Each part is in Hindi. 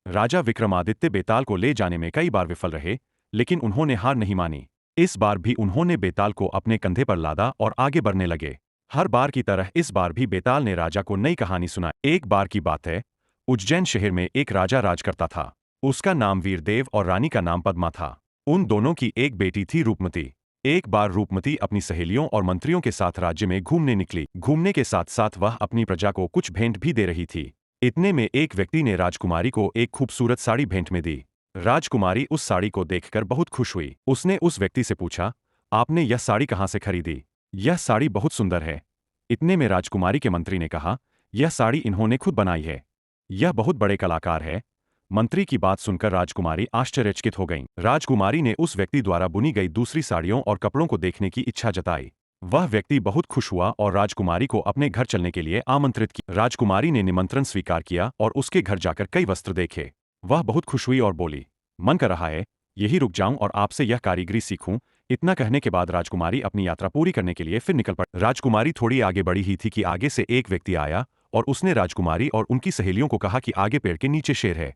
राजा विक्रमादित्य बेताल को ले जाने में कई बार विफल रहे, लेकिन उन्होंने हार नहीं मानी। इस बार भी उन्होंने बेताल को अपने कंधे पर लादा और आगे बढ़ने लगे। हर बार की तरह इस बार भी बेताल ने राजा को नई कहानी सुनाई। एक बार की बात है, उज्जैन शहर में एक राजा राज करता था। उसका नाम वीरदेव और रानी का नाम पद्मा था। उन दोनों की एक बेटी थी रूपमती। एक बार रूपमती अपनी सहेलियों और मंत्रियों के साथ राज्य में घूमने निकली। घूमने के साथ साथ वह अपनी प्रजा को कुछ भेंट भी दे रही थी। इतने में एक व्यक्ति ने राजकुमारी को एक खूबसूरत साड़ी भेंट में दी। राजकुमारी उस साड़ी को देखकर बहुत खुश हुई। उसने उस व्यक्ति से पूछा, आपने यह साड़ी कहाँ से खरीदी? यह साड़ी बहुत सुंदर है। इतने में राजकुमारी के मंत्री ने कहा, यह साड़ी इन्होंने खुद बनाई है। यह बहुत बड़े कलाकार है। मंत्री की बात सुनकर राजकुमारी आश्चर्यचकित हो गईं। राजकुमारी ने उस व्यक्ति द्वारा बुनी गई दूसरी साड़ियों और कपड़ों को देखने की इच्छा जताई। वह व्यक्ति बहुत खुश हुआ और राजकुमारी को अपने घर चलने के लिए आमंत्रित किया। राजकुमारी ने निमंत्रण स्वीकार किया और उसके घर जाकर कई वस्त्र देखे। वह बहुत खुश हुई और बोली, मन कर रहा है यही रुक जाऊं और आपसे यह कारीगरी सीखूं। इतना कहने के बाद राजकुमारी अपनी यात्रा पूरी करने के लिए फिर निकल पड़ी। राजकुमारी थोड़ी आगे बढ़ी ही थी कि आगे से एक व्यक्ति आया और उसने राजकुमारी और उनकी सहेलियों को कहा कि आगे पेड़ के नीचे शेर है।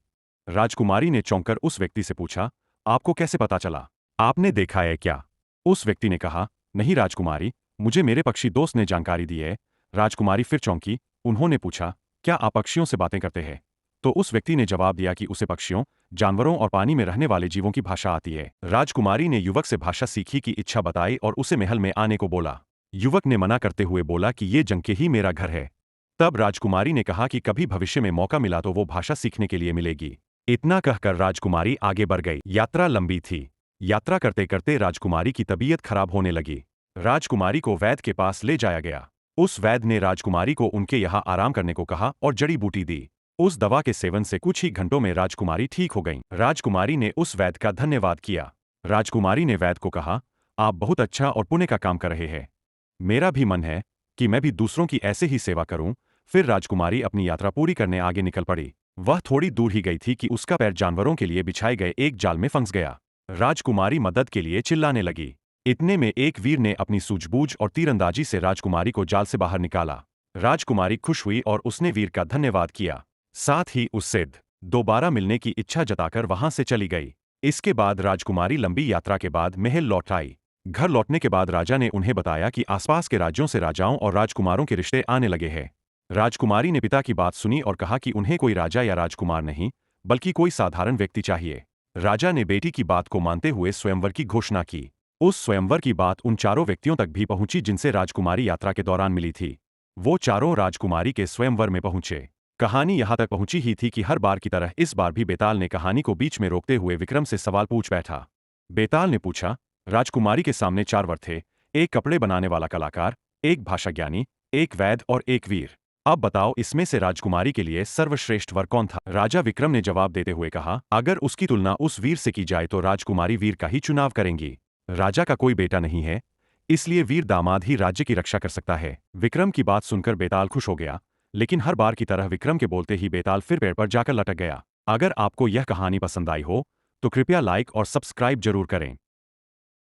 राजकुमारी ने चौंककर उस व्यक्ति से पूछा, आपको कैसे पता चला? आपने देखा है क्या? उस व्यक्ति ने कहा, नहीं राजकुमारी, मुझे मेरे पक्षी दोस्त ने जानकारी दी है। राजकुमारी फिर चौंकी। उन्होंने पूछा, क्या आप पक्षियों से बातें करते हैं? तो उस व्यक्ति ने जवाब दिया कि उसे पक्षियों, जानवरों और पानी में रहने वाले जीवों की भाषा आती है। राजकुमारी ने युवक से भाषा सीखी की इच्छा बताई और उसे महल में आने को बोला। युवक ने मना करते हुए बोला कि ये जंके ही मेरा घर है। तब राजकुमारी ने कहा कि कभी भविष्य में मौका मिला तो वो भाषा सीखने के लिए मिलेगी। इतना कहकर राजकुमारी आगे बढ़ गई। यात्रा लंबी थी। यात्रा करते करते राजकुमारी की तबीयत खराब होने लगी। राजकुमारी को वैद्य के पास ले जाया गया। उस वैद्य ने राजकुमारी को उनके यहाँ आराम करने को कहा और जड़ी बूटी दी। उस दवा के सेवन से कुछ ही घंटों में राजकुमारी ठीक हो गईं। राजकुमारी ने उस वैद्य का धन्यवाद किया। राजकुमारी ने वैद्य को कहा, आप बहुत अच्छा और पुण्य का काम कर रहे हैं। मेरा भी मन है कि मैं भी दूसरों की ऐसे ही सेवा करूं। फिर राजकुमारी अपनी यात्रा पूरी करने आगे निकल पड़ी। वह थोड़ी दूर ही गई थी कि उसका पैर जानवरों के लिए बिछाए गए एक जाल में फंस गया। राजकुमारी मदद के लिए चिल्लाने लगी। इतने में एक वीर ने अपनी सूझबूझ और तीरंदाजी से राजकुमारी को जाल से बाहर निकाला। राजकुमारी खुश हुई और उसने वीर का धन्यवाद किया। साथ ही उससे दोबारा मिलने की इच्छा जताकर वहां से चली गई। इसके बाद राजकुमारी लंबी यात्रा के बाद महल लौट आई। घर लौटने के बाद राजा ने उन्हें बताया कि आसपास के राज्यों से राजाओं और राजकुमारों के रिश्ते आने लगे हैं। राजकुमारी ने पिता की बात सुनी और कहा कि उन्हें कोई राजा या राजकुमार नहीं, बल्कि कोई साधारण व्यक्ति चाहिए। राजा ने बेटी की बात को मानते हुए स्वयंवर की घोषणा की। उस स्वयंवर की बात उन चारों व्यक्तियों तक भी पहुंची जिनसे राजकुमारी यात्रा के दौरान मिली थी। वो चारों राजकुमारी के स्वयंवर में पहुंचे। कहानी यहां तक पहुंची ही थी कि हर बार की तरह इस बार भी बेताल ने कहानी को बीच में रोकते हुए विक्रम से सवाल पूछ बैठा। बेताल ने पूछा, राजकुमारी के सामने चार वर थे, एक कपड़े बनाने वाला कलाकार, एक भाषा ज्ञानी, एक वैद्य और एक वीर। अब बताओ इसमें से राजकुमारी के लिए सर्वश्रेष्ठ वर कौन था? राजा विक्रम ने जवाब देते हुए कहा, अगर उसकी तुलना उस वीर से की जाए तो राजकुमारी वीर का ही चुनाव करेंगी। राजा का कोई बेटा नहीं है, इसलिए वीर दामाद ही राज्य की रक्षा कर सकता है। विक्रम की बात सुनकर बेताल खुश हो गया, लेकिन हर बार की तरह विक्रम के बोलते ही बेताल फिर पेड़ पर जाकर लटक गया। अगर आपको यह कहानी पसंद आई हो तो कृपया लाइक और सब्सक्राइब जरूर करें।